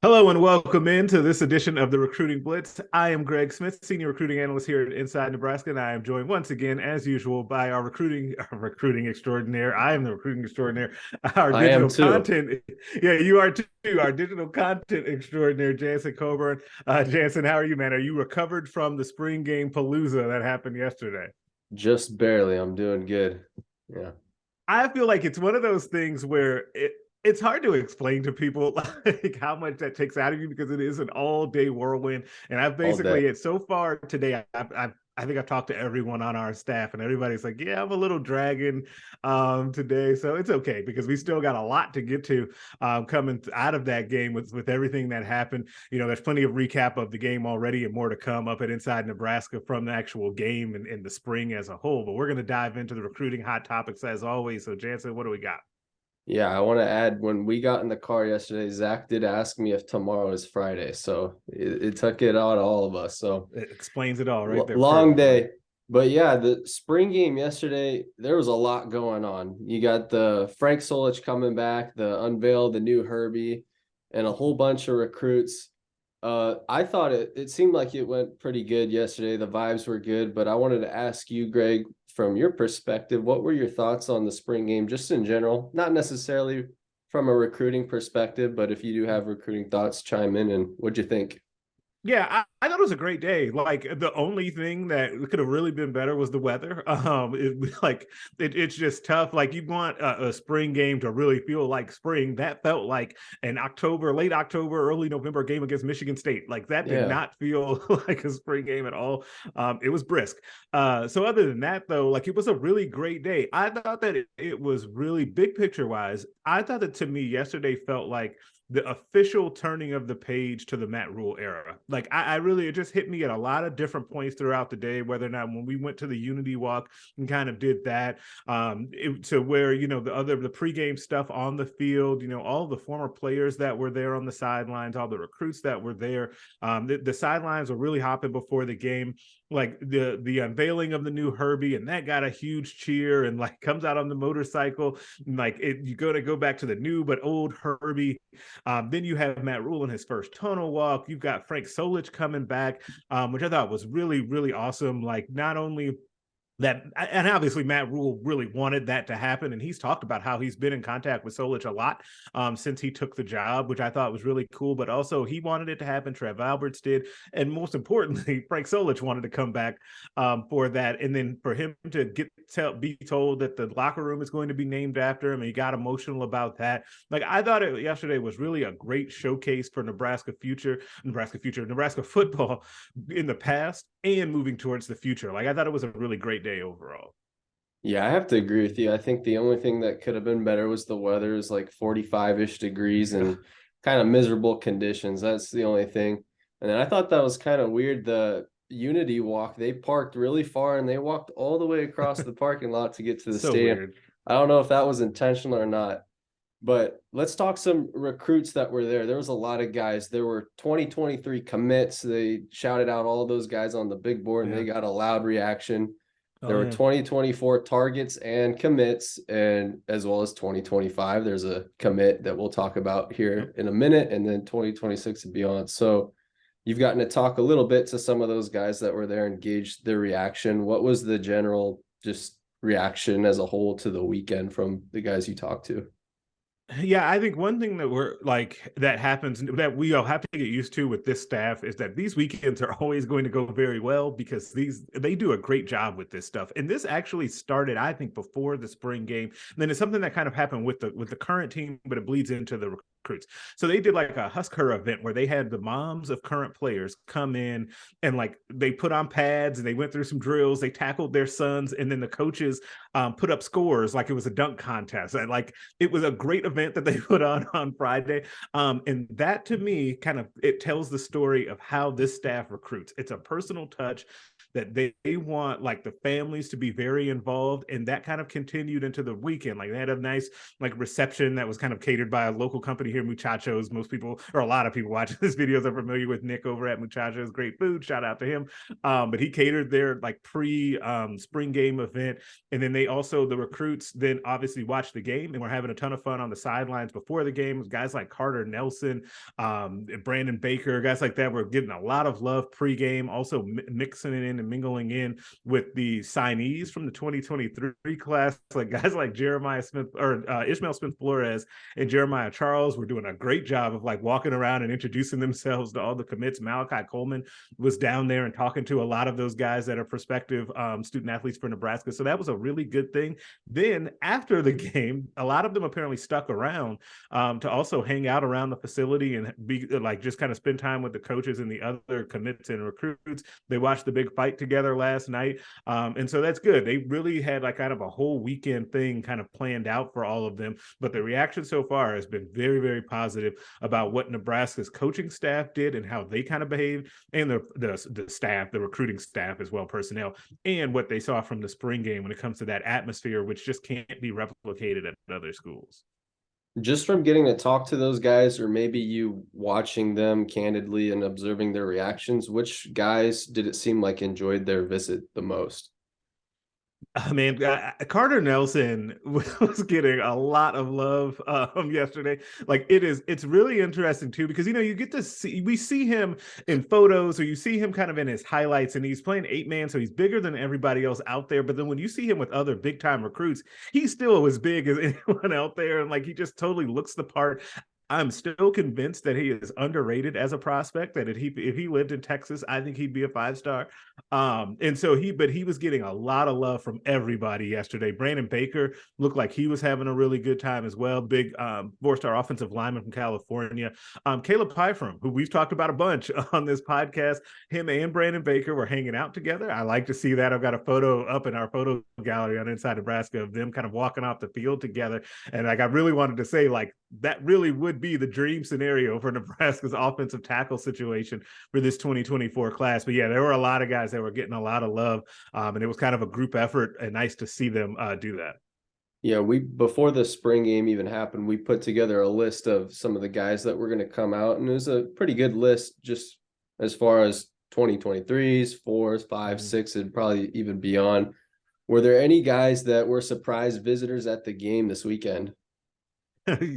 Hello and welcome into this edition of the Recruiting Blitz. I am Greg Smith, Senior Recruiting Analyst here at Inside Nebraska, and I am joined once again, as usual, by our recruiting extraordinaire. I am the recruiting extraordinaire. Our I am digital too. content, yeah, you are too. Our digital content extraordinaire, Jansen Coburn. Jansen, how are you, man? Are you recovered from the spring game palooza that happened yesterday? Just barely. I'm doing good. Yeah. I feel like it's one of those things where it's hard to explain to people like how much that takes out of you because it is an all day whirlwind. And I've All day. basically, it's so far today, I think I've talked to everyone on our staff, and everybody's like, yeah, I'm a little dragging today. So it's okay because we still got a lot to get to coming out of that game with everything that happened. There's plenty of recap of the game already and more to come up at Inside Nebraska from the actual game and the spring as a whole. But we're going to dive into the recruiting hot topics as always. So, Jansen, what do we got? Yeah, I want to add when we got in the car yesterday, Zach did ask me if tomorrow is Friday. So it took it out of all of us. So It explains it all right there long perfectly. day. But yeah, the spring game yesterday, there was a lot going on. You got the Frank Solich coming back, the unveil, the new Herbie, and a whole bunch of recruits. I thought it seemed like it went pretty good yesterday. The vibes were good, but I wanted to ask you, Greg, from your perspective, what were your thoughts on the spring game, just in general? Not necessarily from a recruiting perspective, but if you do have recruiting thoughts, chime in. And what'd you think? Yeah, I thought it was a great day. Like the only thing that could have really been better was the weather. It's just tough. Like you want a spring game to really feel like spring. That felt like an October, late October, early November game against Michigan State. Like that did Yeah. not feel like a spring game at all. It was brisk. So other than that, though, like it was a really great day. I thought that it was really big picture wise. I thought that to me yesterday felt like the official turning of the page to the Matt Rhule era. Like I really, it just hit me at a lot of different points throughout the day, whether or not when we went to the Unity Walk and kind of did that, to where, the pregame stuff on the field, all the former players that were there on the sidelines, all the recruits that were there. The sidelines were really hopping before the game, like the unveiling of the new Herbie, and that got a huge cheer, and like comes out on the motorcycle, and like you go to go back to the new but old Herbie. Then you have Matt Rhule in his first tunnel walk. You've got Frank Solich coming back, which I thought was really, really awesome. Like not only that, and obviously Matt Rhule really wanted that to happen, and he's talked about how he's been in contact with Solich a lot since he took the job, which I thought was really cool. But also he wanted it to happen. Trev Alberts did, and most importantly, Frank Solich wanted to come back for that, and then for him to be told that the locker room is going to be named after him, and he got emotional about that. Like I thought yesterday was really a great showcase for Nebraska football in the past and moving towards the future. Like I thought it was a really great day overall. Yeah, I have to agree with you. I think the only thing that could have been better was the weather is like 45-ish degrees and kind of miserable conditions. That's the only thing. And then I thought that was kind of weird. The Unity walk, they parked really far and they walked all the way across the parking lot to get to the So stadium. weird. I don't know if that was intentional or not, but let's talk some recruits that were there. There was a lot of guys. There were 2023 commits. They shouted out all those guys on the big board and Yeah. they got a loud reaction. Oh There were yeah. 2024 targets and commits, and as well as 2025. There's a commit that we'll talk about Yep. here in a minute, and then 2026 and beyond. So you've gotten to talk a little bit to some of those guys that were there and gauge their reaction. What was the general just reaction as a whole to the weekend from the guys you talked to? Yeah, I think one thing that we're like that happens that we all have to get used to with this staff is that these weekends are always going to go very well because they do a great job with this stuff. And this actually started, I think, before the spring game. And then it's something that kind of happened with the current team, but it bleeds into the recruits. So they did like a Husker event where they had the moms of current players come in and like they put on pads and they went through some drills, they tackled their sons, and then the coaches put up scores like it was a dunk contest. And like it was a great event that they put on Friday. And that to me kind of it tells the story of how this staff recruits. It's a personal touch. that they want like the families to be very involved, and that kind of continued into the weekend. Like they had a nice like reception that was kind of catered by a local company here, Muchachos. Most people, or a lot of people watching this videos, are familiar with Nick over at Muchachos. Great food, shout out to him. But he catered their like pre spring game event, and then they also, the recruits then obviously watched the game and were having a ton of fun on the sidelines before the game. Guys like Carter Nelson, Brandon Baker, guys like that were getting a lot of love pregame, also mixing it in and mingling in with the signees from the 2023 class, like guys like Jeremiah Smith or Ishmael Smith Flores and Jeremiah Charles were doing a great job of like walking around and introducing themselves to all the commits. Malachi Coleman was down there and talking to a lot of those guys that are prospective student athletes for Nebraska. So that was a really good thing. Then after the game, a lot of them apparently stuck around to also hang out around the facility and be like just kind of spend time with the coaches and the other commits and recruits. They watched the big fight together last night. And so that's good. They really had like kind of a whole weekend thing kind of planned out for all of them. But the reaction so far has been very, very positive about what Nebraska's coaching staff did and how they kind of behaved, and the staff, the recruiting staff as well, personnel, and what they saw from the spring game when it comes to that atmosphere, which just can't be replicated at other schools. Just from getting to talk to those guys, or maybe you watching them candidly and observing their reactions, which guys did it seem like enjoyed their visit the most? Man, Carter Nelson was getting a lot of love yesterday. Like it's really interesting too, because you get to we see him in photos, or you see him kind of in his highlights, and he's playing 8-man, so he's bigger than everybody else out there. But then when you see him with other big time recruits, he's still as big as anyone out there, and like he just totally looks the part. I'm still convinced that he is underrated as a prospect, that if he lived in Texas, I think he'd be a 5-star. And so but he was getting a lot of love from everybody yesterday. Brandon Baker looked like he was having a really good time as well. Big 4-star offensive lineman from California. Caleb Pyfrom, who we've talked about a bunch on this podcast, him and Brandon Baker were hanging out together. I like to see that. I've got a photo up in our photo gallery on Inside Nebraska of them kind of walking off the field together. And like I really wanted to say, like, that really would be the dream scenario for Nebraska's offensive tackle situation for this 2024 class. But yeah, there were a lot of guys that were getting a lot of love, and it was kind of a group effort, and nice to see them do that. Yeah, before the spring game even happened, we put together a list of some of the guys that were going to come out, and it was a pretty good list just as far as 2023s, 4s, 5s, 6s, and probably even beyond. Were there any guys that were surprise visitors at the game this weekend?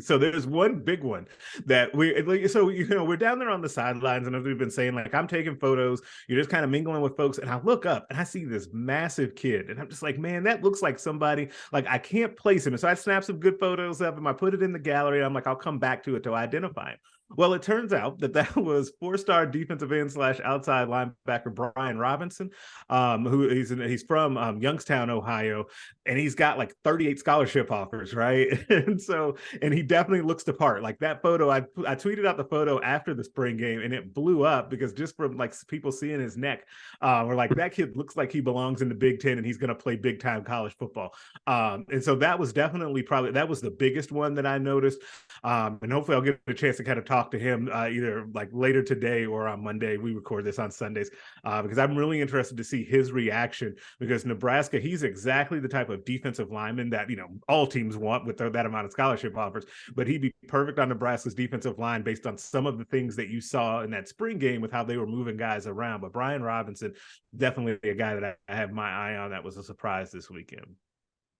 So there's one big one that we're down there on the sidelines, and as we've been saying, like, I'm taking photos, you're just kind of mingling with folks, and I look up and I see this massive kid, and I'm just like, man, that looks like somebody, like I can't place him. And so I snap some good photos of him, I put it in the gallery, and I'm like, I'll come back to it to identify him. Well, it turns out that was 4-star defensive end / outside linebacker Brian Robinson, who he's from Youngstown, Ohio, and he's got like 38 scholarship offers, right? And he definitely looks the part. Like that photo, I tweeted out the photo after the spring game, and it blew up because just from like people seeing his neck, we're like, that kid looks like he belongs in the Big Ten and he's going to play big time college football. And so that was definitely that was the biggest one that I noticed. And hopefully I'll get a chance to kind of talk to him either like later today or on Monday. We record this on Sundays because I'm really interested to see his reaction, because Nebraska, he's exactly the type of defensive lineman that all teams want with that amount of scholarship offers, but he'd be perfect on Nebraska's defensive line based on some of the things that you saw in that spring game with how they were moving guys around. But Brian Robinson, definitely a guy that I have my eye on, that was a surprise this weekend.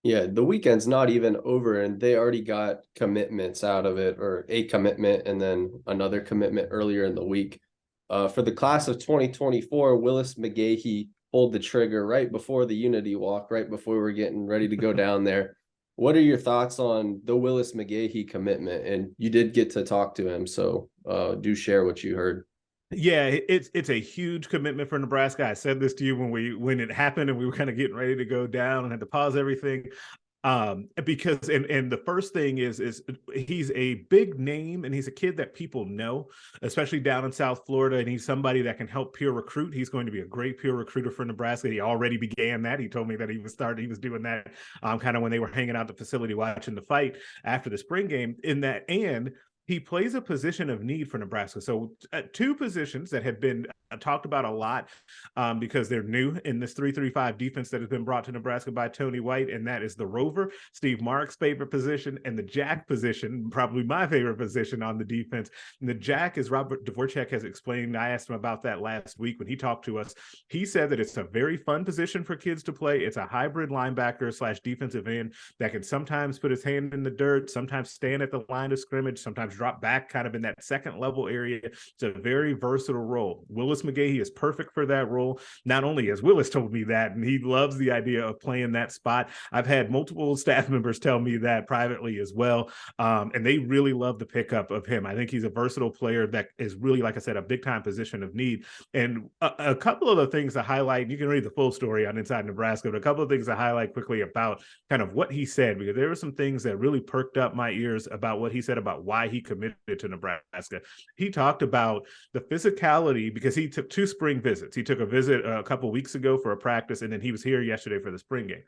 Yeah, the weekend's not even over, and they already got commitments out of it, or a commitment and then another commitment earlier in the week. For the class of 2024, Willis McGahee pulled the trigger right before the Unity Walk, right before we were getting ready to go down there. What are your thoughts on the Willis McGahee commitment? And you did get to talk to him, so do share what you heard. Yeah, it's a huge commitment for Nebraska. I said this to you when it happened and we were kind of getting ready to go down and had to pause everything. Because and the first thing is he's a big name, and he's a kid that people know, especially down in South Florida, and he's somebody that can help peer recruit. He's going to be a great peer recruiter for Nebraska. He already began that. He told me that he was doing that kind of when they were hanging out at the facility watching the fight after the spring game. And he plays a position of need for Nebraska. So two positions that have been talked about a lot because they're new in this 3-3-5 defense that has been brought to Nebraska by Tony White, and that is the rover, Steve Mark's favorite position, and the jack position, probably my favorite position on the defense. And the jack, as Robert Dvorak has explained, I asked him about that last week when he talked to us. He said that it's a very fun position for kids to play. It's a hybrid linebacker / defensive end that can sometimes put his hand in the dirt, sometimes stand at the line of scrimmage, sometimes drop back kind of in that second level area. It's a very versatile role. Willis McGahee is perfect for that role. Not only has Willis told me that, and he loves the idea of playing that spot. I've had multiple staff members tell me that privately as well. And they really love the pickup of him. I think he's a versatile player that is really, like I said, a big time position of need. And a couple of the things to highlight, you can read the full story on Inside Nebraska, but a couple of things to highlight quickly about kind of what he said, because there were some things that really perked up my ears about what he said about why he committed to Nebraska. He talked about the physicality because he took 2 spring visits. He took a visit a couple weeks ago for a practice, and then he was here yesterday for the spring game.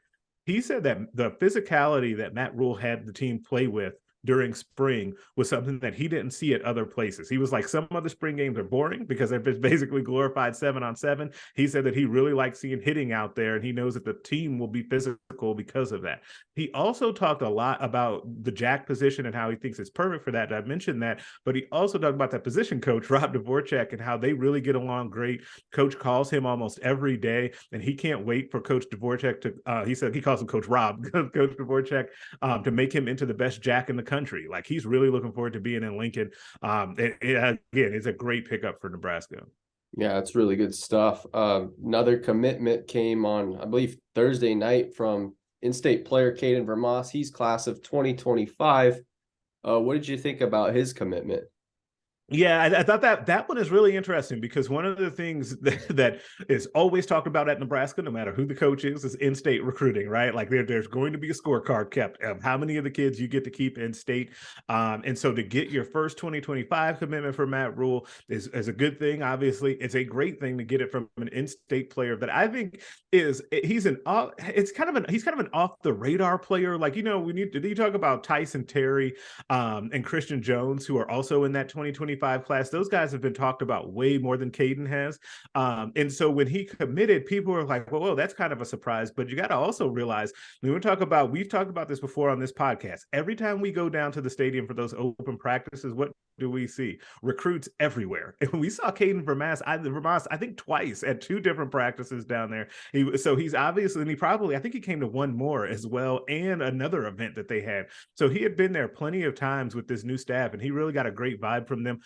He said that the physicality that Matt Rhule had the team play with during spring was something that he didn't see at other places. He was like, some other spring games are boring because they're basically glorified 7-on-7. He said that he really likes seeing hitting out there, and he knows that the team will be physical because of that. He also talked a lot about the jack position and how he thinks it's perfect for that. I mentioned that, but he also talked about that position coach, Rob Dvorak, and how they really get along great. Coach calls him almost every day, and he can't wait for Coach Dvorak to, he said he calls him Coach Rob, Coach Dvorak, to make him into the best jack in the country. Like, he's really looking forward to being in Lincoln. Again, it's a great pickup for Nebraska. Yeah, it's really good stuff. Another commitment came on, I believe, Thursday night from in-state player Caden VerMaas. He's class of 2025. What did you think about his commitment? Yeah, I thought that one is really interesting because one of the things that is always talked about at Nebraska, no matter who the coach is in-state recruiting, right? Like there's going to be a scorecard kept of how many of the kids you get to keep in-state. And so to get your first 2025 commitment from Matt Rhule is a good thing. Obviously, it's a great thing to get it from an in-state player that I think he's kind of an off the radar player. Like, you talk about Tyson Terry and Christian Jones, who are also in that 2025 class. Those guys have been talked about way more than Caden has. And so when he committed, people were like, well, that's kind of a surprise. But you got to also realize, we've talked about this before on this podcast. Every time we go down to the stadium for those open practices, what do we see? Recruits everywhere. And we saw Caden VerMaas, I think twice at 2 different practices down there. He's obviously, and I think he came to one more as well, and another event that they had. So he had been there plenty of times with this new staff, and he really got a great vibe from them.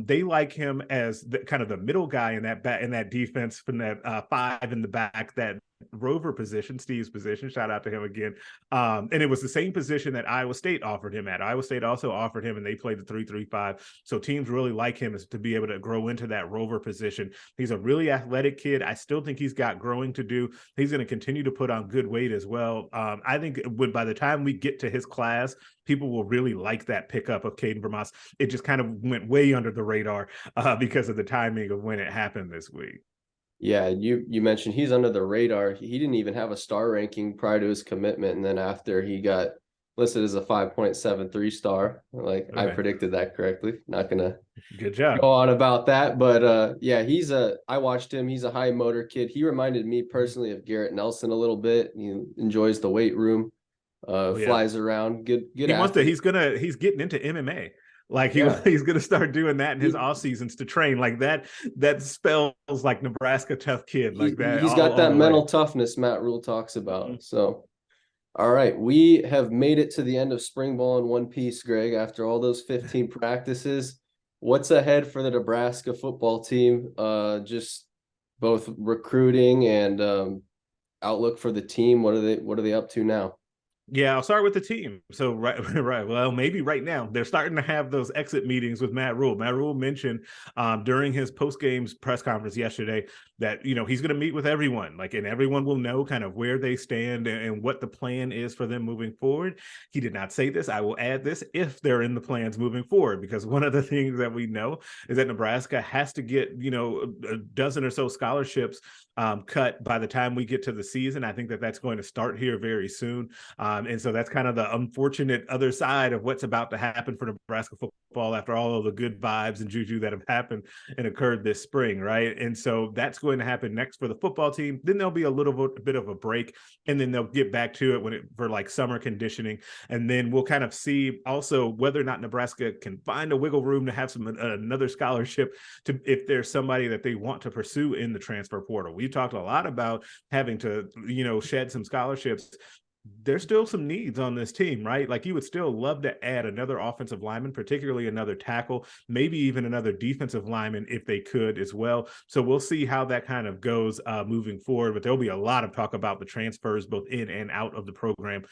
They like him as kind of the middle guy in that defense, from that 5 in the back, that rover position, Steve's position. Shout out to him again. And it was the same position that Iowa State offered him at. Iowa State also offered him, and they played the 3-3-5. So teams really like him as to be able to grow into that rover position. He's a really athletic kid. I still think he's got growing to do. He's going to continue to put on good weight as well. I think by the time we get to his class, people will really like that pickup of Caden VerMaas. It just kind of went way under the radar because of the timing of when it happened this week. Yeah, you mentioned he's under the radar. He didn't even have a star ranking prior to his commitment, and then after, he got listed as a 5.73 star. Like, okay. I predicted that correctly. Not gonna good job go on about that, but yeah, I watched him. He's a high motor kid. He reminded me personally of Garrett Nelson a little bit. He enjoys the weight room, flies around. Good. He's getting into MMA. Like he's going to start doing that in his off seasons to train like that. That spells like Nebraska tough kid like that. He's got that mental toughness Matt Rhule talks about. Mm-hmm. So, all right, we have made it to the end of spring ball in one piece, Greg. After all those 15 practices, what's ahead for the Nebraska football team? Just both recruiting and outlook for the team. What are they up to now? Yeah, I'll start with the team. So right. Well, maybe right now they're starting to have those exit meetings with Matt Rhule. Matt Rhule mentioned during his post-game press conference yesterday that, he's going to meet with everyone, and everyone will know kind of where they stand and what the plan is for them moving forward. He did not say this. I will add this, if they're in the plans moving forward, because one of the things that we know is that Nebraska has to get, a dozen or so scholarships cut by the time we get to the season. I think that's going to start here very soon. And so that's kind of the unfortunate other side of what's about to happen for Nebraska football after all of the good vibes and juju that have happened and occurred this spring, right? And so that's going to happen next for the football team. Then there'll be a little bit of a break, and then they'll get back to it for like summer conditioning. And then we'll kind of see also whether or not Nebraska can find a wiggle room to have another scholarship to if there's somebody that they want to pursue in the transfer portal. We talked a lot about having to, shed some scholarships. There's still some needs on this team, right? Like you would still love to add another offensive lineman, particularly another tackle, maybe even another defensive lineman if they could as well. So we'll see how that kind of goes moving forward, but there'll be a lot of talk about the transfers both in and out of the program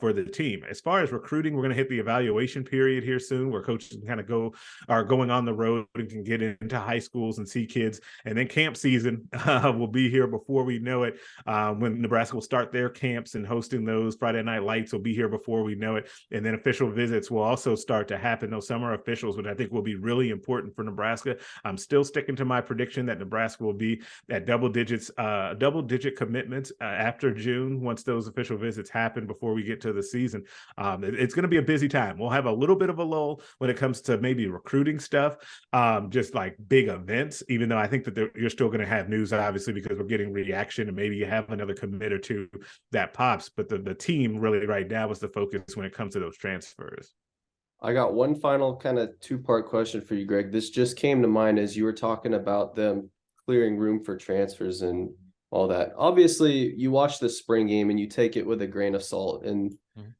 for the team. As far as recruiting, we're going to hit the evaluation period here soon where coaches can kind of are going on the road and can get into high schools and see kids. And then camp season will be here before we know it, when Nebraska will start their camps and hosting those. Friday Night Lights will be here before we know it. And then official visits will also start to happen. Those summer officials, which I think will be really important for Nebraska. I'm still sticking to my prediction that Nebraska will be at double digit commitments after June once those official visits happen before we get to the season. It's going to be a busy time. We'll have a little bit of a lull when it comes to maybe recruiting stuff, just like big events, even though I think that you're still going to have news, obviously, because we're getting reaction and maybe you have another commit or two that pops. But the team really right now is the focus when it comes to those transfers. I got one final kind of two-part question for you, Greg. This just came to mind as you were talking about them clearing room for transfers and all that. Obviously, you watch the spring game and you take it with a grain of salt. And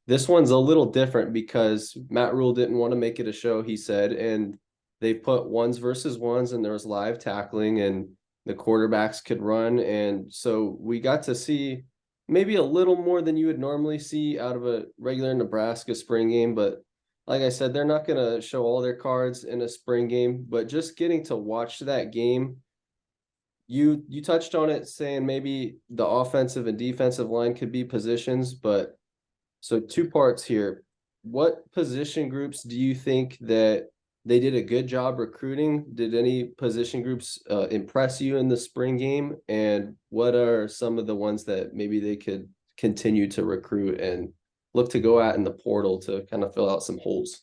this one's a little different because Matt Rhule didn't want to make it a show, he said, and they put ones versus ones and there was live tackling and the quarterbacks could run. And so we got to see maybe a little more than you would normally see out of a regular Nebraska spring game. But like I said, they're not going to show all their cards in a spring game, but just getting to watch that game, you touched on it saying maybe the offensive and defensive line could be positions, but so two parts here. What position groups do you think that they did a good job recruiting? Did any position groups impress you in the spring game? And what are some of the ones that maybe they could continue to recruit and look to go at in the portal to kind of fill out some holes?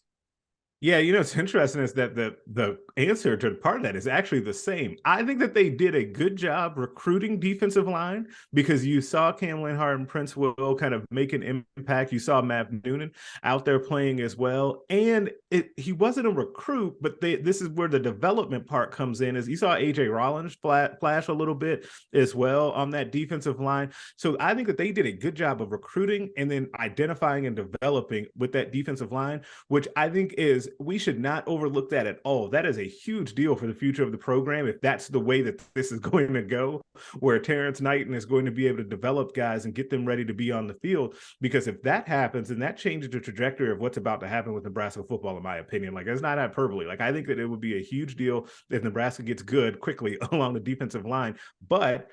Yeah, it's interesting is that the answer to part of that is actually the same. I think that they did a good job recruiting defensive line because you saw Cam Lenhart and Prince Will kind of make an impact. You saw Matt Noonan out there playing as well. And he wasn't a recruit, but this is where the development part comes in, is you saw AJ Rollins flash a little bit as well on that defensive line. So I think that they did a good job of recruiting and then identifying and developing with that defensive line, which I think we should not overlook that at all. That is a huge deal for the future of the program if that's the way that this is going to go, where Terrence Knighton is going to be able to develop guys and get them ready to be on the field. Because if that happens, then that changes the trajectory of what's about to happen with Nebraska football, in my opinion. Like, it's not hyperbole. Like, I think that it would be a huge deal if Nebraska gets good quickly along the defensive line. But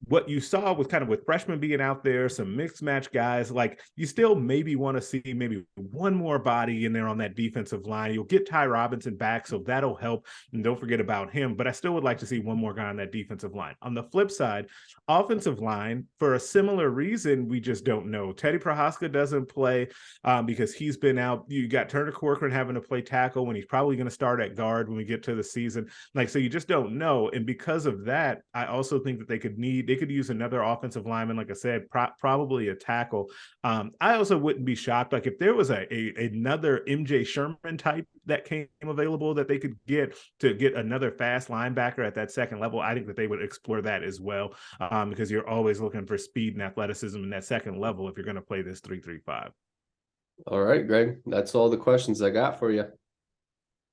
what you saw was kind of with freshmen being out there, some mixed match guys, like you still maybe want to see maybe one more body in there on that defensive line. You'll get Ty Robinson back, so that'll help. And don't forget about him. But I still would like to see one more guy on that defensive line. On the flip side, offensive line, for a similar reason, we just don't know. Teddy Prohaska doesn't play because he's been out. You got Turner Corcoran having to play tackle when he's probably going to start at guard when we get to the season. Like, so you just don't know. And because of that, I also think that they could use another offensive lineman, like I said, probably a tackle. I also wouldn't be shocked, like if there was another MJ Sherman type that came available that they could get another fast linebacker at that second level. I think that they would explore that as well, because you're always looking for speed and athleticism in that second level if you're going to play this 3-3-5. All right, Greg, that's all the questions I got for you.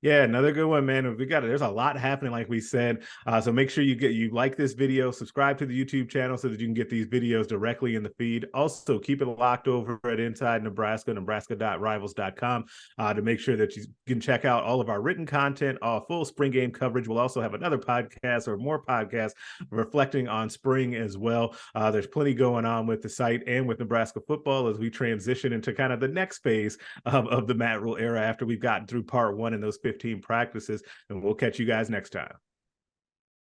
Yeah, another good one, man. There's a lot happening, like we said. So make sure you like this video, subscribe to the YouTube channel so that you can get these videos directly in the feed. Also, keep it locked over at Inside Nebraska, nebraska.rivals.com, to make sure that you can check out all of our written content, full spring game coverage. We'll also have another podcast or more podcasts reflecting on spring as well. There's plenty going on with the site and with Nebraska football as we transition into kind of the next phase of the Matt Rhule era after we've gotten through part one and those 15 practices, and we'll catch you guys next time.